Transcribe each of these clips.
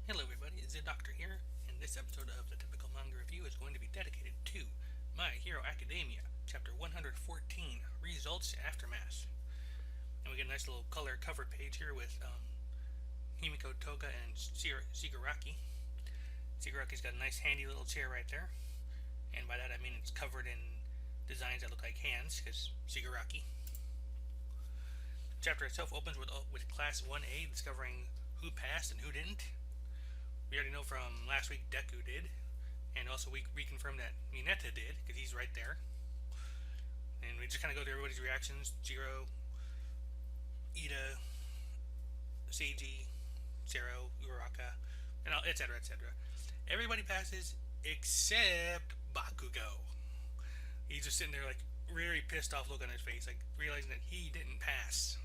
Hello everybody, it's Zeidoktor here, and this episode of the Typical Manga Review is going to be dedicated to My Hero Academia, Chapter 114, Results Aftermath. And we get a nice little color cover page here with Himiko Toga and Shigaraki. Shigaraki's got a nice handy little chair right there, and by that I mean it's covered in designs that look like hands, because Shigaraki. The chapter itself opens with Class 1A discovering who passed and who didn't. We already know from last week Deku did, and also we reconfirmed that Mineta did, because he's right there. And we just kind of go through everybody's reactions: Jiro, Ida, Seiji, Zero, Uraraka, and etc. etc. Everybody passes except Bakugo. He's just sitting there like really pissed off look on his face, like realizing that he didn't pass.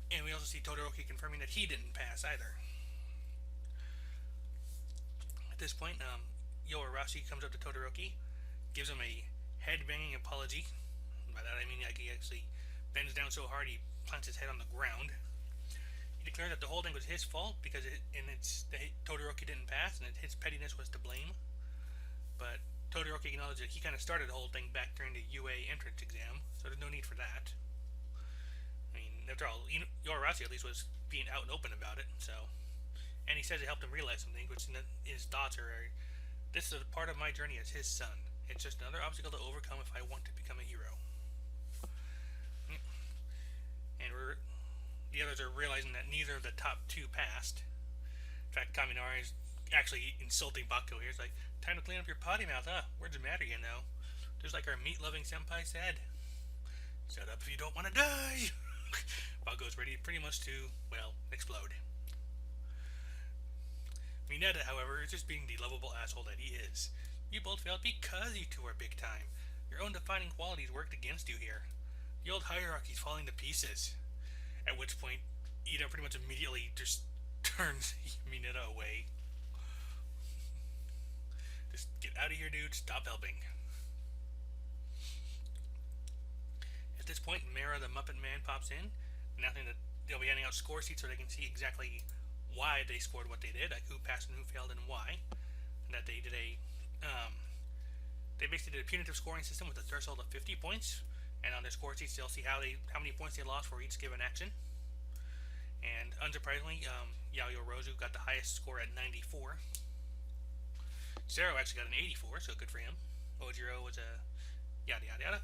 And we also see Todoroki confirming that he didn't pass either. At this point, Yoarashi comes up to Todoroki, gives him a head-banging apology. By that I mean like he actually bends down so hard he plants his head on the ground. He declares that the whole thing was his fault because Todoroki didn't pass and his pettiness was to blame. But Todoroki acknowledged that he kind of started the whole thing back during the UA entrance exam, so there's no need for that. I mean, after all, Yoarashi at least was being out and open about it, so. And he says it helped him realize something, which his thoughts are, this is a part of my journey as his son. It's just another obstacle to overcome if I want to become a hero. And the others are realizing that neither of the top two passed. In fact, Kaminari is actually insulting Bakugo here. He's like, time to clean up your potty mouth, huh? Words matter, you know. Just like our meat-loving senpai said. Shut up if you don't want to die! Bakugo's ready pretty much to, well, explode. Mineta, however, is just being the lovable asshole that he is. You both failed because you two are big time. Your own defining qualities worked against you here. The old hierarchy's falling to pieces. At which point, Ida pretty much immediately just turns Mineta away. Just get out of here, dude. Stop helping. At this point, Mara the Muppet Man pops in, announcing that they'll be handing out score sheets so they can see exactly why they scored what they did, like who passed and who failed and why. And that they did they basically did a punitive scoring system with a threshold of 50 points, and on their score sheets they'll see how many points they lost for each given action. And unsurprisingly, Yaoyo Rozu got the highest score at 94. Zero actually got an 84, so good for him. Ojiro was a yada yada yada.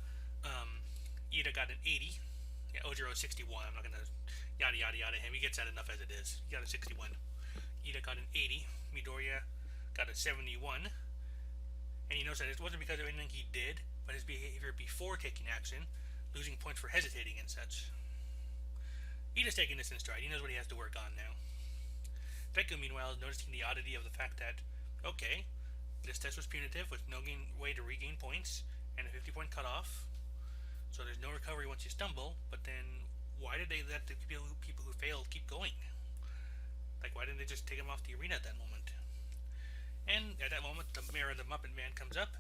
Ida got an 80. Yeah, Ojiro 61. I'm not gonna yada yada yada him. He gets that enough as it is. He got a 61. Ida got an 80. Midoriya got a 71. And you notice that it wasn't because of anything he did, but his behavior before taking action, losing points for hesitating and such. Ida's taking this in stride. He knows what he has to work on now. Deku, meanwhile, is noticing the oddity of the fact that, okay, this test was punitive with no way to regain points and a 50-point cutoff, so there's no recovery once you stumble, but then why did they let the people who failed keep going? Like, why didn't they just take them off the arena at that moment? And at that moment, the mayor of the Muppet Man comes up,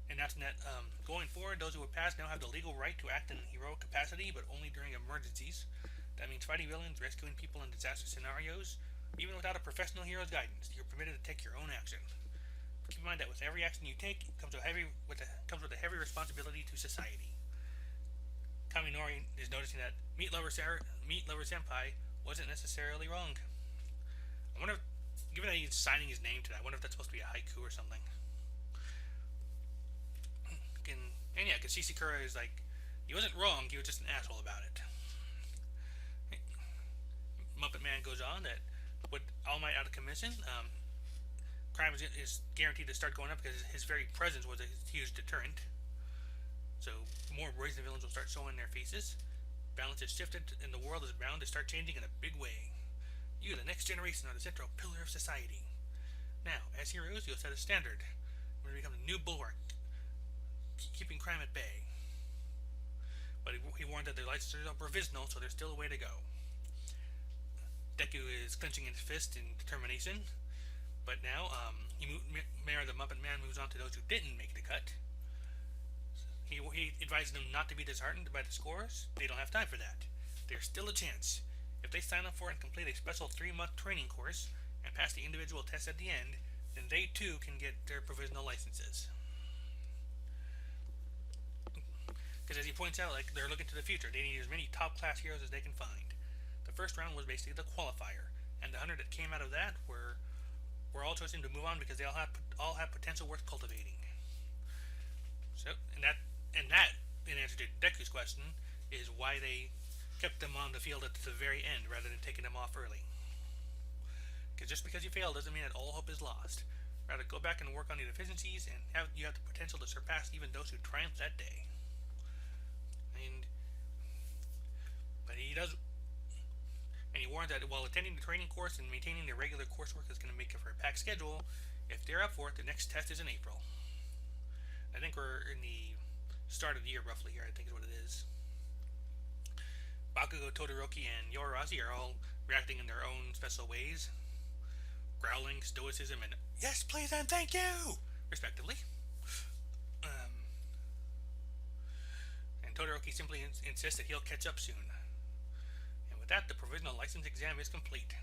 announcing that going forward, those who have passed now have the legal right to act in heroic capacity, but only during emergencies. That means fighting villains, rescuing people in disaster scenarios. Even without a professional hero's guidance, you're permitted to take your own action. But keep in mind that with every action you take, it comes with a heavy responsibility to society. Kaminori is noticing that Meat Lover Senpai wasn't necessarily wrong. I wonder if, given that he's signing his name to that, I wonder if that's supposed to be a haiku or something. And yeah, because Shishikura is like, he wasn't wrong, he was just an asshole about it. Muppet Man goes on that with All Might out of commission, crime is guaranteed to start going up because his very presence was a huge deterrent. So more brazen villains will start showing their faces. Balance has shifted and the world is bound to start changing in a big way. You, the next generation, are the central pillar of society. Now, as heroes, you'll set a standard. We're going to become a new bulwark, keeping crime at bay. But he warned that their licenses are provisional, so there's still a way to go. Deku is clenching his fist in determination, but now Mayor the Muppet Man moves on to those who didn't make the cut. He advises them not to be disheartened by the scores. They don't have time for that. There's still a chance. If they sign up for and complete a special 3-month training course and pass the individual tests at the end, then they too can get their provisional licenses. Because as he points out, like, they're looking to the future. They need as many top-class heroes as they can find. The first round was basically the qualifier, and the 100 that came out of that were all chosen to move on because they all have potential worth cultivating. So, and that, in answer to Deku's question, is why they kept them on the field at the very end rather than taking them off early. Because just because you fail doesn't mean that all hope is lost. Rather, go back and work on your deficiencies, and you have the potential to surpass even those who triumphed that day. But he does, and he warns that while attending the training course and maintaining their regular coursework is going to make it for a packed schedule, if they're up for it, the next test is in April. I think we're in the start of the year roughly here, I think is what it is. Bakugo, Todoroki, and Yorazi are all reacting in their own special ways, growling, stoicism, and yes, please, and thank you, respectively. And Todoroki simply insists that he'll catch up soon. And with that, the provisional license exam is complete.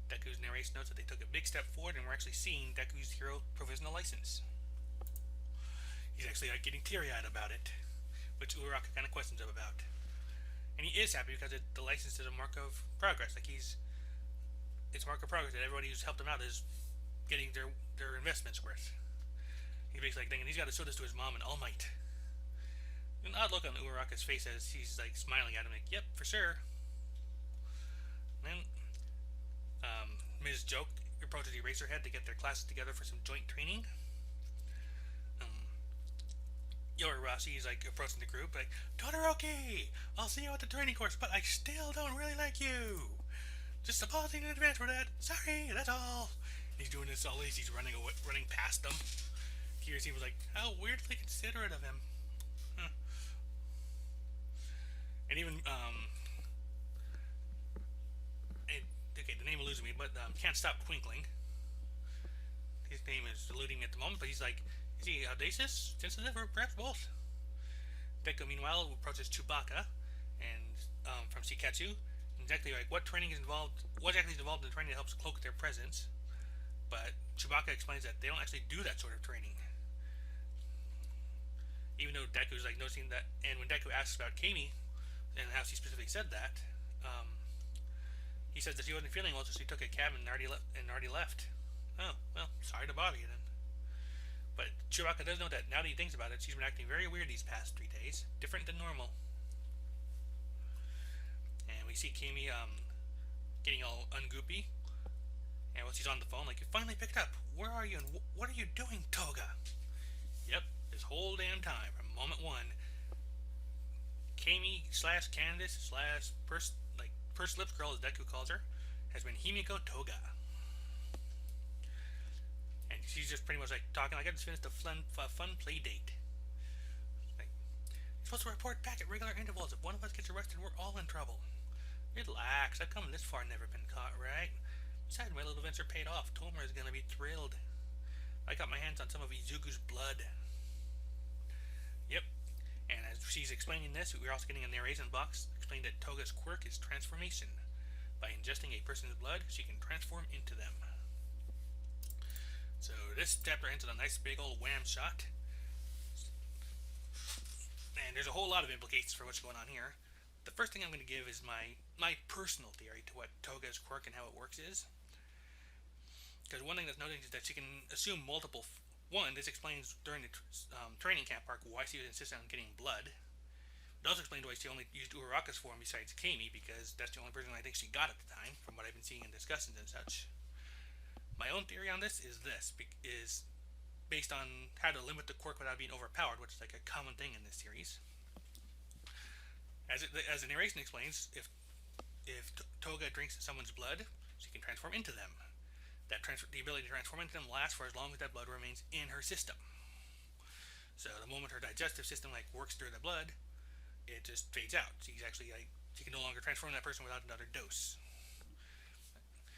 Deku's narration notes that they took a big step forward and we're actually seeing Deku's hero provisional license. He's actually getting teary-eyed about it, which Uraraka kind of questions him about. And he is happy because the license is a mark of progress. Like, it's a mark of progress that everybody who's helped him out is getting their investments worth. He's basically like thinking he's got to show this to his mom in All Might. An odd look on Uraraka's face as he's like smiling at him, like, yep, for sure. And then Ms. Joke approaches Eraserhead to get their classes together for some joint training. Yorashi is like approaching the group, like, Todoroki, I'll see you at the training course, but I still don't really like you. Just apologizing in advance for that. Sorry, that's all. And he's doing this all as he's running past them. Here he was like, how weirdly considerate of him. Huh. And even okay, the name eludes me, but Can't Stop Twinkling. His name is eluding me at the moment, but he's like, is he audacious, sensitive, or perhaps both? Deku, meanwhile, approaches Chewbacca, and from Shiketsu, exactly like what exactly is involved in the training that helps cloak their presence. But Chewbacca explains that they don't actually do that sort of training. Even though Deku's like noticing that, and when Deku asks about Kami and how she specifically said that, he says that she wasn't feeling well, so she took a cab and already left. Oh, well, sorry to bother you then. But Chewbacca does know that now that he thinks about it, she's been acting very weird these past 3 days, different than normal. And we see Kami getting all ungoopy. And while she's on the phone, like, you finally picked up. Where are you, and what are you doing, Toga? Yep, this whole damn time, from moment one, Kami / Candace / Purse Lips Girl, as Deku calls her, has been Himiko Toga. And she's just pretty much like talking like I just finished a fun play date. Like, you're supposed to report back at regular intervals. If one of us gets arrested, we're all in trouble. Relax, I've come this far, never been caught, right? Besides, my little venture paid off. Tomer is gonna be thrilled. I got my hands on some of Izuku's blood. Yep. And as she's explaining this, we're also getting a narration box explaining that Toga's quirk is transformation. By ingesting a person's blood, she can transform into them. So this chapter ends with a nice big old wham shot. And there's a whole lot of implications for what's going on here. The first thing I'm going to give is my personal theory to what Toga's quirk and how it works is. Because one thing that's noted is that she can assume multiple... One, this explains during the training camp arc why she was insistent on getting blood. It also explains why she only used Uraraka's form besides Kami, because that's the only person I think she got at the time, from what I've been seeing in discussions and such. My own theory on this is based on how to limit the quirk without being overpowered, which is like a common thing in this series. As the narration explains, if Toga drinks someone's blood, she can transform into them. The ability to transform into them lasts for as long as that blood remains in her system. So the moment her digestive system works through the blood, it just fades out. She can no longer transform that person without another dose.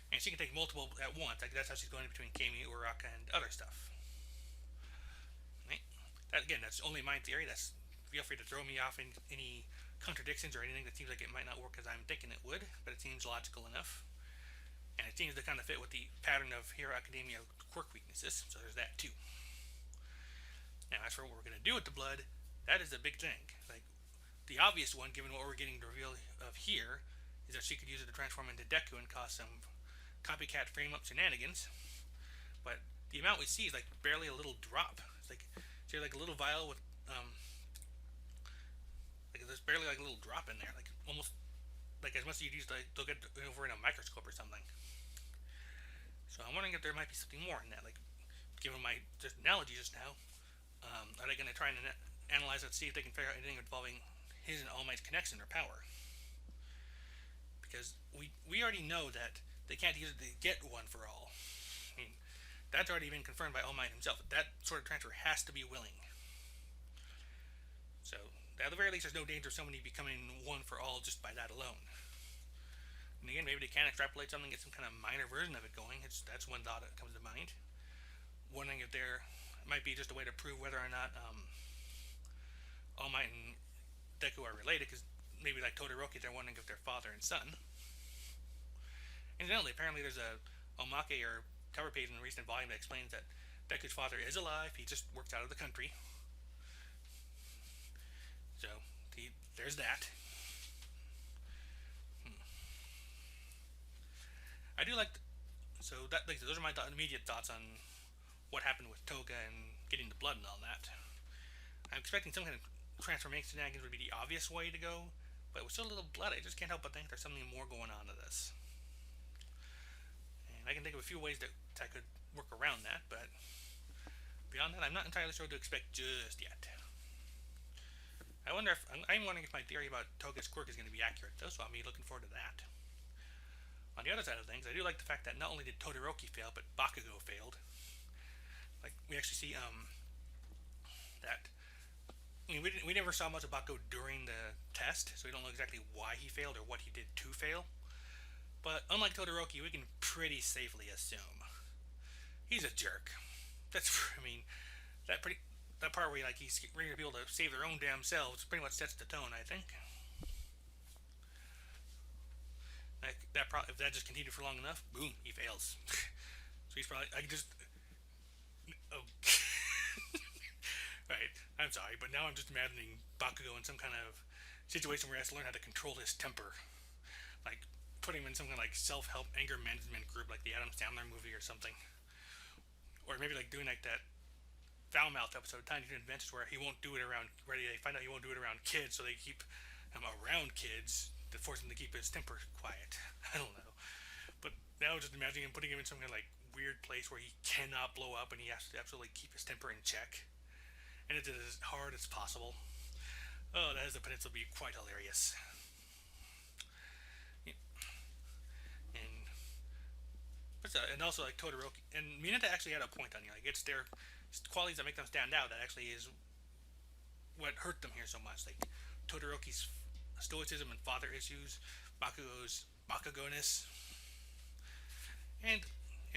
And she can take multiple at once. That's how she's going between Kami, Uraraka, and other stuff. Right? That's only my theory. Feel free to throw me off in any contradictions or anything that seems like it might not work as I'm thinking it would, but it seems logical enough. And it seems to kind of fit with the pattern of Hero Academia quirk weaknesses, so there's that too. Now, as for what we're going to do with the blood, that is a big thing. Like, the obvious one, given what we're getting the reveal of here, is that she could use it to transform into Deku and cause some copycat frame-up shenanigans. But the amount we see is like barely a little drop. It's like, see, like a little vial with, like there's barely like a little drop in there, like almost like as much as you'd use to look at over in a microscope or something. So I'm wondering if there might be something more in that. Like, given my just analogy just now, are they going to try and analyze it, see if they can figure out anything involving his and All Might's connection or power? Because we already know that they can't use it to get One for All. I mean, that's already been confirmed by All Might himself. That sort of transfer has to be willing. So, at the very least, there's no danger of somebody becoming One for All just by that alone. And again, maybe they can extrapolate something, get some kind of minor version of it going. That's one thought that comes to mind. Wondering if there might be just a way to prove whether or not All Might and Deku are related, because maybe like Todoroki, they're wondering if they're father and son. Incidentally, apparently there's a omake or cover page in a recent volume that explains that Deku's father is alive, he just works out of the country. So, there's that. I do like... So, those are my immediate thoughts on what happened with Toga and getting the blood and all that. I'm expecting some kind of transformation shenanigans would be the obvious way to go, but with so little blood, I just can't help but think there's something more going on to this. And I can think of a few ways that I could work around that, but beyond that, I'm not entirely sure what to expect just yet. I'm wondering if my theory about Toga's quirk is going to be accurate, though, so I'll be looking forward to that. On the other side of things, I do like the fact that not only did Todoroki fail, but Bakugo failed. Like, we actually see that... I mean, we never saw much of Bakugo during the test, so we don't know exactly why he failed or what he did to fail. But unlike Todoroki, we can pretty safely assume he's a jerk. I mean, that part where he's ready to be able to save their own damn selves pretty much sets the tone, I think. Like if that just continued for long enough, boom, he fails. So he's probably oh. Right, I'm sorry, but now I'm just imagining Bakugo in some kind of situation where he has to learn how to control his temper. Like, put him in some kind of self-help anger management group like the Adam Sandler movie or something. Or maybe doing that Foul-Mouth episode, Tiny Toon Adventures, where he won't do it around, where they find out he won't do it around kids, so they keep him around kids to force him to keep his temper quiet. I don't know. But now just imagining him putting him in some kind of weird place where he cannot blow up and he has to absolutely keep his temper in check. And it's as hard as possible. Oh, that has the potential to be quite hilarious. Yeah. And also Todoroki and Mineta actually had a point on here. It's their qualities that make them stand out that actually is what hurt them here so much. Todoroki's stoicism and father issues, Bakugo's Bakugo-ness, and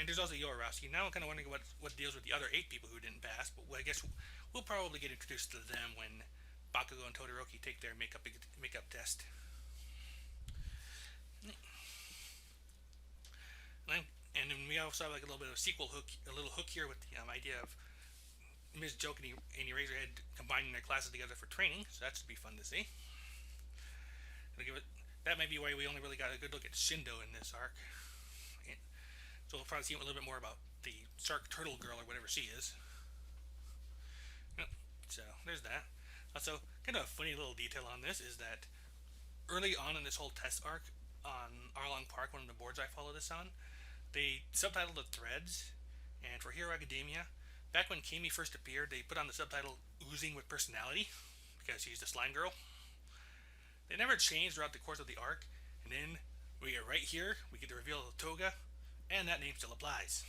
there's also Yorosaki. Now I'm kind of wondering what deals with the other 8 people who didn't pass, but I guess we'll probably get introduced to them when Bakugo and Todoroki take their makeup test. And then we also have a little bit of a little hook here with the idea of Ms. Joke and Eraserhead combining their classes together for training, so that should be fun to see. That might be why we only really got a good look at Shindo in this arc. So we'll probably see a little bit more about the Shark Turtle Girl or whatever she is. So there's that. Also, kind of a funny little detail on this is that early on in this whole test arc on Arlong Park, one of the boards I follow this on, they subtitled the threads, and for Hero Academia, back when Kimi first appeared, they put on the subtitle "Oozing with Personality," because she's the slime girl. They never changed throughout the course of the arc, and then we get right here, we get the reveal of Toga, and that name still applies.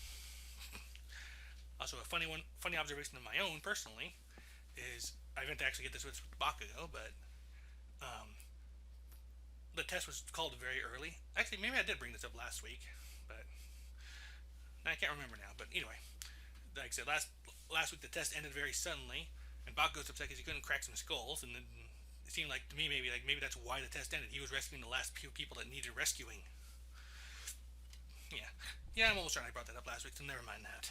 Also, a funny observation of my own, personally, is I didn't actually get this with Bakugo, but the test was called very early. Actually, maybe I did bring this up last week, but I can't remember now. But anyway, like I said, last week the test ended very suddenly, and Bakugo's upset because he couldn't crack some skulls, and then it seemed like to me maybe that's why the test ended. He was rescuing the last few people that needed rescuing. Yeah, I'm almost certain I brought that up last week, so never mind that.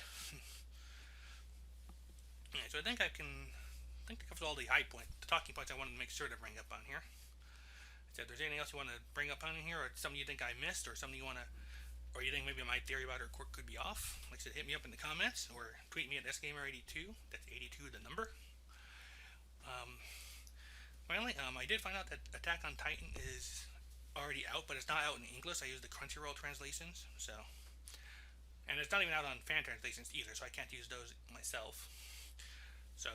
Yeah, so I think that covers all the the talking points I wanted to make sure to bring up on here. So if there's anything else you want to bring up on here, or something you think I missed, or something you want to, or you think maybe my theory about her quirk could be off, like I said, hit me up in the comments, or tweet me at sgamer82. That's 82 the number. Finally, I did find out that Attack on Titan is already out, but it's not out in English. I use the Crunchyroll translations, so, and it's not even out on fan translations either, so I can't use those myself. So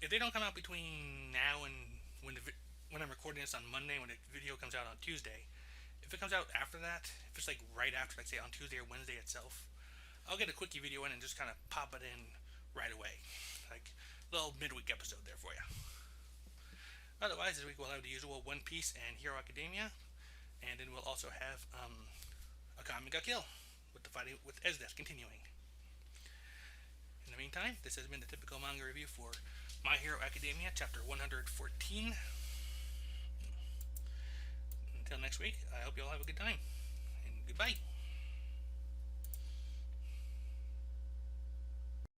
if they don't come out between now and when I'm recording this on Monday, when the video comes out on Tuesday, if it comes out after that, if it's like right after, like say on Tuesday or Wednesday itself, I'll get a quickie video in and just kind of pop it in right away, like a little midweek episode there for you. Otherwise, this week we'll have the usual One Piece and Hero Academia, and then we'll also have Akame ga Kill with the fighting with Esdeath continuing. In the meantime, this has been the typical manga review for My Hero Academia, chapter 114. Until next week, I hope you all have a good time.